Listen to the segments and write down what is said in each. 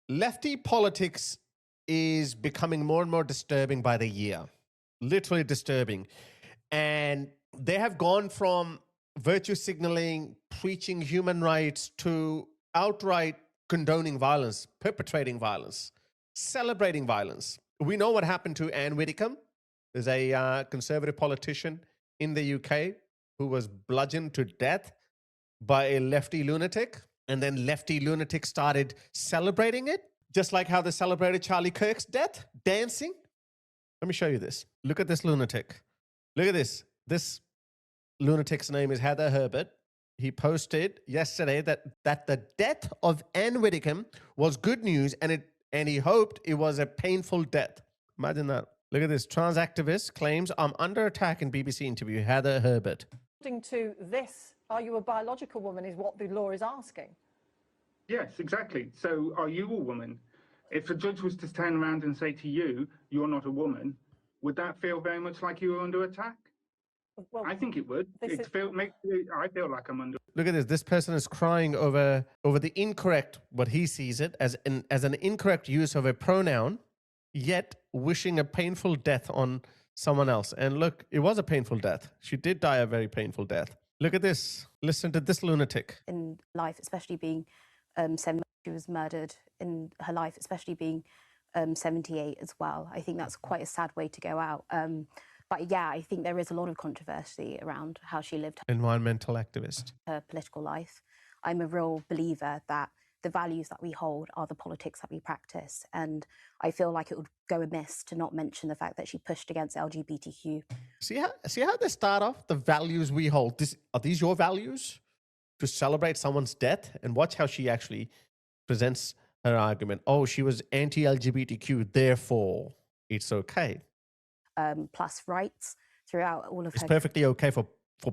lefty politics is becoming more and more disturbing by the year, literally disturbing. And they have gone from virtue signaling, preaching human rights, to outright condoning violence, perpetrating violence, celebrating violence. We know what happened to Anne Widdecombe. There's a conservative politician in the UK who was bludgeoned to death by a lefty lunatic. And then lefty lunatic started celebrating it, just like how they celebrated Charlie Kirk's death, dancing. Let me show you this. Look at this lunatic. Look at this. This lunatic's name is Heather Herbert. He posted yesterday that the death of Anne Widdecombe was good news, and he hoped it was a painful death. Imagine that. Look at this. Trans activist claims I'm under attack in BBC interview. Heather Herbert. According to this, are you a biological woman is what the law is asking. Yes, exactly. So are you a woman? If a judge was to turn around and say to you, you're not a woman, would that feel very much like you were under attack? Well, I think it would. I feel like I'm under. Look at this. This person is crying over the incorrect, what he sees it as an incorrect use of a pronoun, yet wishing a painful death on someone else. And look, it was a painful death. She did die a very painful death. Look at this. Listen to this lunatic. In life, especially being 70, she was murdered in her life, especially being 78 as well. I think that's quite a sad way to go out. But yeah, I think there is a lot of controversy around how she lived Environmental activist. her political life. I'm a real believer that the values that we hold are the politics that we practice. And I feel like it would go amiss to not mention the fact that she pushed against LGBTQ. See how they start off? The values we hold. Are these your values? To celebrate someone's death? And watch how she actually presents her argument. Oh, she was anti-LGBTQ, therefore it's okay. Plus rights throughout all of it's her... It's perfectly okay for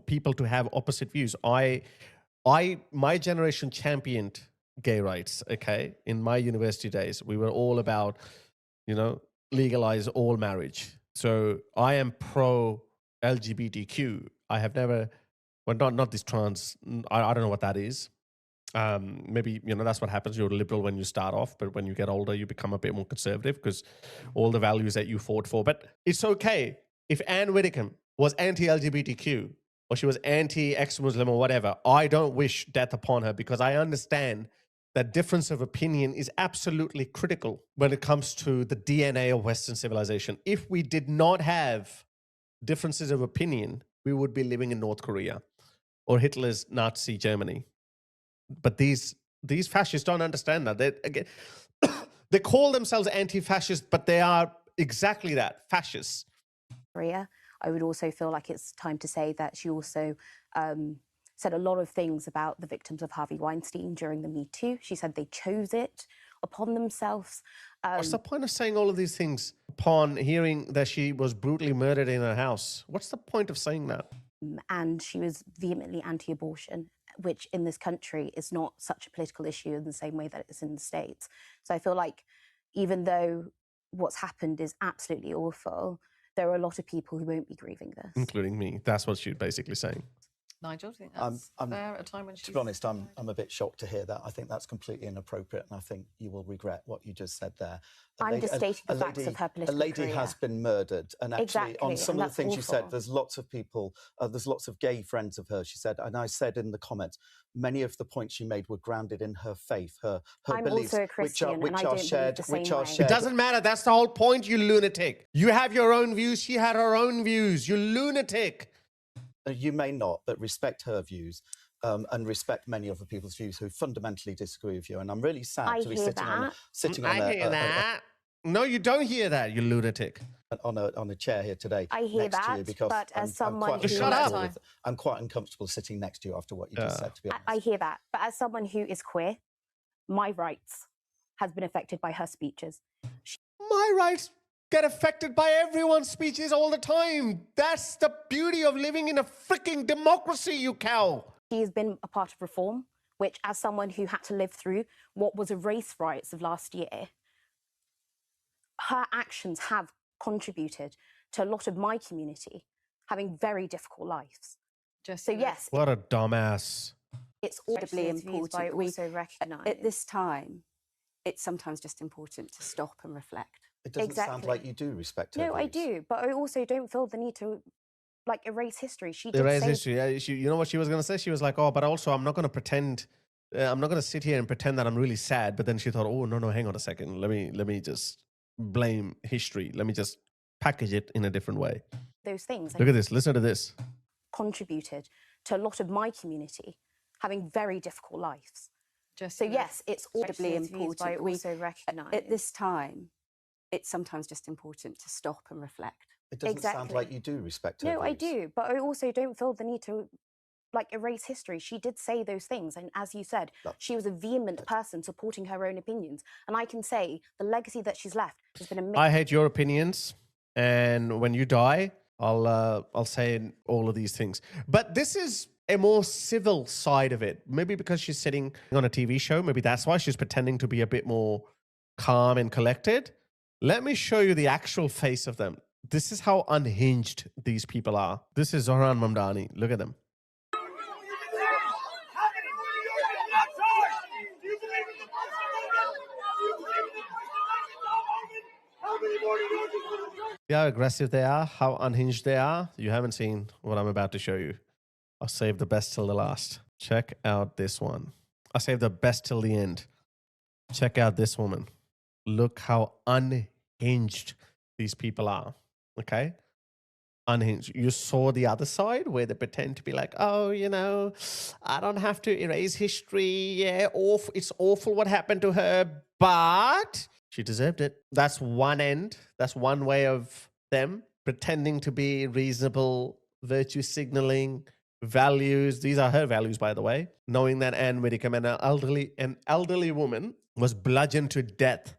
people to have opposite views. My generation championed gay rights, okay? In my university days, we were all about, legalize all marriage. So I am pro LGBTQ. I have never, well, not this trans, I don't know what that is. Maybe, that's what happens. You're liberal when you start off, but when you get older, you become a bit more conservative because all the values that you fought for. But it's okay if Anne Widdecombe was anti-LGBTQ or she was anti-ex-Muslim or whatever. I don't wish death upon her because I understand that difference of opinion is absolutely critical when it comes to the DNA of Western civilization. If we did not have differences of opinion, we would be living in North Korea or Hitler's Nazi Germany. But these fascists don't understand that. They call themselves anti-fascist, but they are exactly that, fascists. Korea. I would also feel like it's time to say that she also said a lot of things about the victims of Harvey Weinstein during the Me Too. She said they chose it upon themselves. What's the point of saying all of these things upon hearing that she was brutally murdered in her house? What's the point of saying that? And she was vehemently anti-abortion, which in this country is not such a political issue in the same way that it is in the States. So I feel like even though what's happened is absolutely awful, there are a lot of people who won't be grieving this. Including me. That's what she's basically saying. Nigel, do you think that's fair at a time when she's... To be honest, I'm a bit shocked to hear that. I think that's completely inappropriate, and I think you will regret what you just said there. I'm just stating the facts of her political career. A lady has been murdered, and actually exactly, on some of the things awful. you said, there's lots of people, there's lots of gay friends of hers, she said, and I said in the comments, many of the points she made were grounded in her faith, her I'm beliefs, also a Christian, which are shared. It doesn't matter. That's the whole point, you lunatic. You have your own views. She had her own views. You lunatic. You may not, but respect her views and respect many other people's views who fundamentally disagree with you. And I'm really sad to be sitting on that. No, you don't hear that, you lunatic. On a chair here today. I hear next that, to you because but as someone who... Shut up. I'm quite uncomfortable sitting next to you after what you just said, to be honest. I hear that, but as someone who is queer, my rights has been affected by her speeches. My rights get affected by everyone's speeches all the time. That's the beauty of living in a freaking democracy, you cow. She has been a part of reform, which as someone who had to live through what was a race riots of last year, her actions have contributed to a lot of my community having very difficult lives. So yes. What a dumbass. It's Incredibly important. but we also recognise at this time, it's sometimes just important to stop and reflect. It doesn't sound like you do respect her No, I views. do, but I also don't feel the need to like erase history. She did Erase say history. Yeah, you know what she was going to say? She was like, oh, but also I'm not going to pretend. I'm not going to sit here and pretend that I'm really sad. But then she thought, oh, no, hang on a second. Let me just blame history. Let me just package it in a different way. those things. Look at this. Listen to this. Contributed to a lot of my community having very difficult lives. Just So yes, it's incredibly important. important. But I We also recognise at this time, it's sometimes just important to stop and reflect. It doesn't sound like you do respect her No, I views. do, but I also don't feel the need to like erase history. She did say those things, and as you said, she was a vehement person supporting her own opinions. And I can say the legacy that she's left has been amazing. I hate your opinions, and when you die, I'll say all of these things. But this is a more civil side of it. Maybe because she's sitting on a TV show, maybe that's why she's pretending to be a bit more calm and collected. Let me show you the actual face of them. This is how unhinged these people are. This is Zohran Mamdani. Look at them. See how aggressive they are, how unhinged they are. You haven't seen what I'm about to show you. I'll save the best till the last. Check out this one. I'll save the best till the end. Check out this woman. Look how unhinged these people are. Okay? Unhinged. You saw the other side where they pretend to be like, oh, you know, I don't have to erase history. Yeah, it's awful what happened to her, but she deserved it. That's one end. That's one way of them pretending to be reasonable, virtue signaling, values. These are her values, by the way. Knowing that Anne Widdecombe, an elderly woman, was bludgeoned to death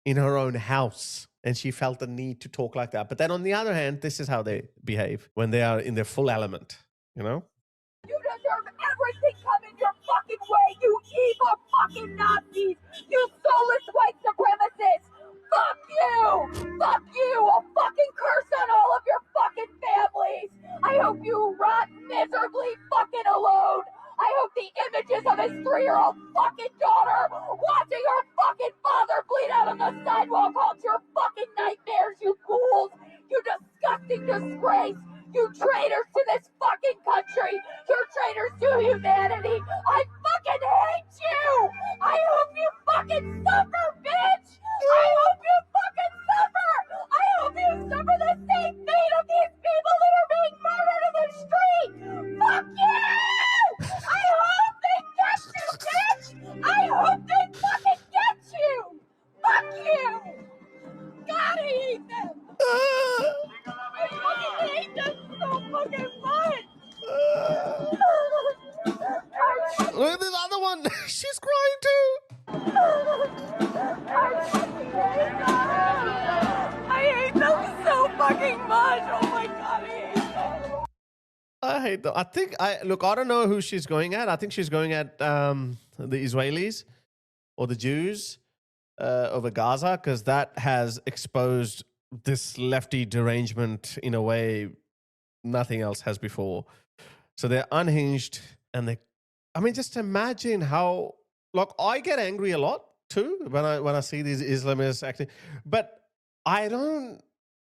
in her own house. And she felt the need to talk like that. But then on the other hand, this is how they behave when they are in their full element, you know? You deserve everything coming your fucking way, you evil fucking Nazis! You soulless white supremacists! Fuck you! Fuck you! I'll fucking curse on all of your fucking families! I hope you rot miserably fucking alone! I hope the images of his 3-year-old fucking daughter watching her fucking father bleed out on the sidewalk haunt your fucking nightmares, you ghouls! You disgusting disgrace! You traitors to this fucking country! You're traitors to humanity! I fucking hate you! I hope you fucking suffer, bitch! I hope you fucking suffer! I hope you suffer the same fate of these people that are being murdered in the street! Fuck you! I hope they get you, bitch! I hope they fucking get you! Fuck you! God, I hate them! I fucking hate them so fucking much! Look at this other one. She's crying too. I fucking hate them! I hate them so fucking much! Oh my God, I hate them! I hate them. I don't know who she's going at. I think she's going at the Israelis or the Jews over Gaza, because that has exposed this lefty derangement in a way nothing else has before. So they're unhinged, and just imagine how, I get angry a lot too when I see these Islamists acting, but I don't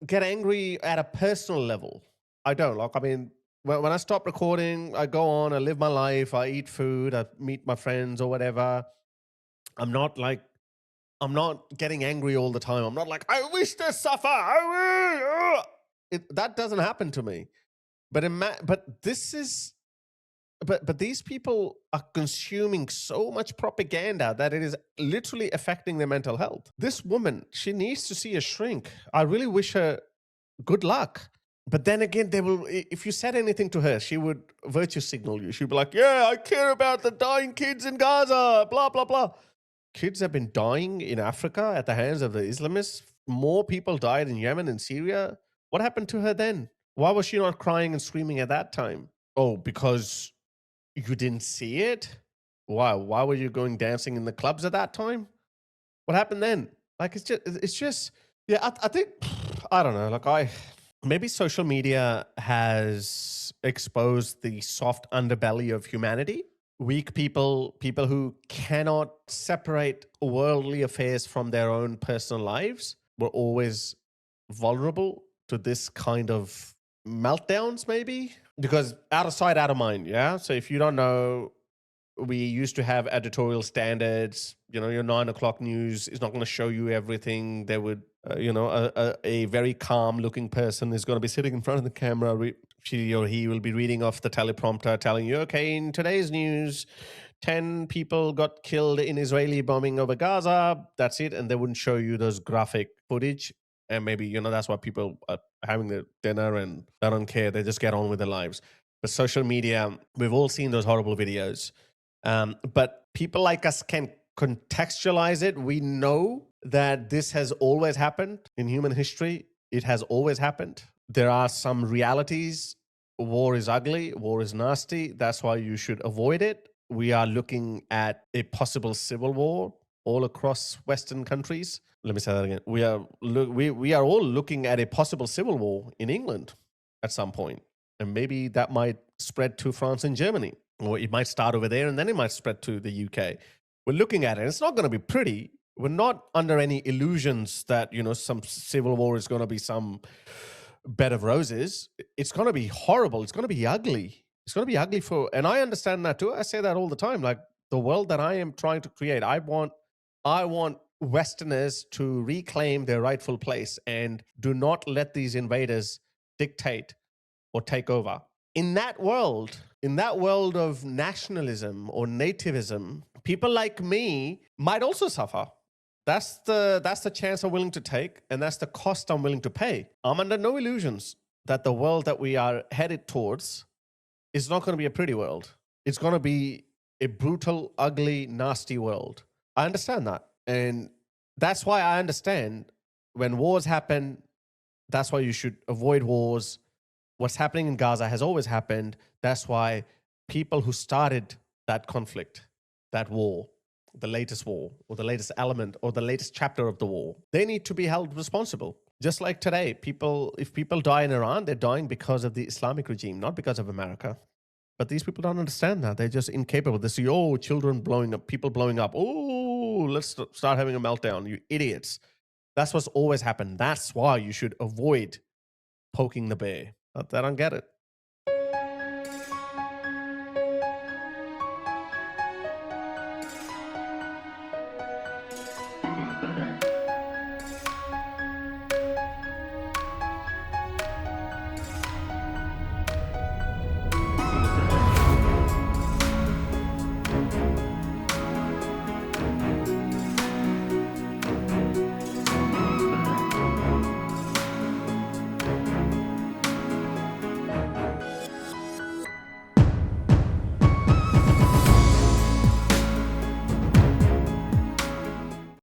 get angry at a personal level. I don't. When I stop recording, I go on, I live my life, I eat food, I meet my friends or whatever. I'm not getting angry all the time. I'm not like, I wish to suffer. That doesn't happen to me. But these people are consuming so much propaganda that it is literally affecting their mental health. This woman, she needs to see a shrink. I really wish her good luck. But then again, if you said anything to her, she would virtue signal you. She'd be like, yeah, I care about the dying kids in Gaza, blah, blah, blah. Kids have been dying in Africa at the hands of the Islamists. More people died in Yemen and Syria. What happened to her then? Why was she not crying and screaming at that time? Oh, because you didn't see it? Why? Why were you going dancing in the clubs at that time? What happened then? I think, I don't know. Maybe social media has exposed the soft underbelly of humanity. weak people, people who cannot separate worldly affairs from their own personal lives, were always vulnerable to this kind of meltdowns, maybe? Because out of sight, out of mind, yeah? So if you don't know, we used to have editorial standards. You know, your 9 o'clock news is not going to show you everything. They would, a very calm looking person is going to be sitting in front of the camera. She or he will be reading off the teleprompter telling you, okay, in today's news, 10 people got killed in Israeli bombing over Gaza. That's it. And they wouldn't show you those graphic footage. And maybe, that's why people are having their dinner and they don't care. They just get on with their lives. But social media, we've all seen those horrible videos. But people like us can contextualize it. We know that this has always happened in human history. It has always happened. There are some realities. War is ugly. War is nasty. That's why you should avoid it. We are looking at a possible civil war all across Western countries. Let me say that again. We are all looking at a possible civil war in England at some point. And maybe that might spread to France and Germany. Or it might start over there and then it might spread to the UK. We're looking at it. It's not going to be pretty. We're not under any illusions that, some civil war is going to be some bed of roses. It's going to be horrible. It's going to be ugly. It's going to be ugly and I understand that too. I say that all the time. Like the world that I am trying to create, I want Westerners to reclaim their rightful place and do not let these invaders dictate or take over. In that world of nationalism or nativism, people like me might also suffer. That's the chance I'm willing to take, and that's the cost I'm willing to pay. I'm under no illusions that the world that we are headed towards is not going to be a pretty world. It's going to be a brutal, ugly, nasty world. I understand that. And that's why I understand when wars happen, that's why you should avoid wars. What's happening in Gaza has always happened. That's why people who started that conflict, that war, the latest war, or the latest element, or the latest chapter of the war, they need to be held responsible. Just like today, if people die in Iran, they're dying because of the Islamic regime, not because of America. But these people don't understand that. They're just incapable. They see, children blowing up, people blowing up. Oh, let's start having a meltdown. You idiots. That's what's always happened. That's why you should avoid poking the bear. But they don't get it.